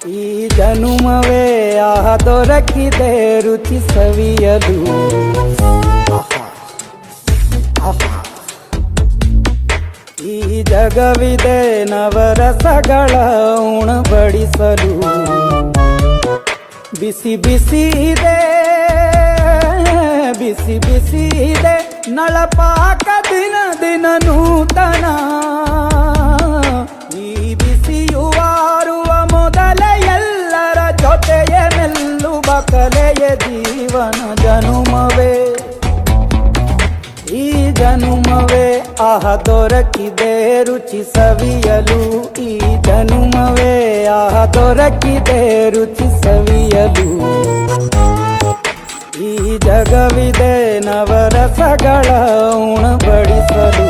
ಈ ಜನುಮವೇ ದೊರಕಿದೆ ರುಚಿ ಸವಿಯಲು. ಈ ಜಗವಿದೆ ನವರಸಗಳ ಉಣಬಡಿಸಲು. ಬಿಸಿ ಬಿಸಿ ಇದೆ, ಬಿಸಿ ಬಿಸಿ ಇದೆ ನಳಪಾಕ ದಿನ ದಿನ ನೂತನ. ಈ ಬಿಸಿಯುವಾರುವ ಮೊದಲೇ ಎಲ್ಲರ ಜೊತೆಯ ಮೆಲ್ಲುವ ಕಲೆಯ ಜೀವನ ಜನುಮವೇ. ಈ ಜನುಮವೇ ದೊರಕಿದೆ ರುಚಿ ಸವಿಯಲು. ಈ ಜನುಮವೇ ದೊರಕಿದೆ ರುಚಿ ಸವಿಯಲು. ಈ ಜಗವಿದೆ ನವರಸಗಳ ಉಣಬಡಿಸಲು.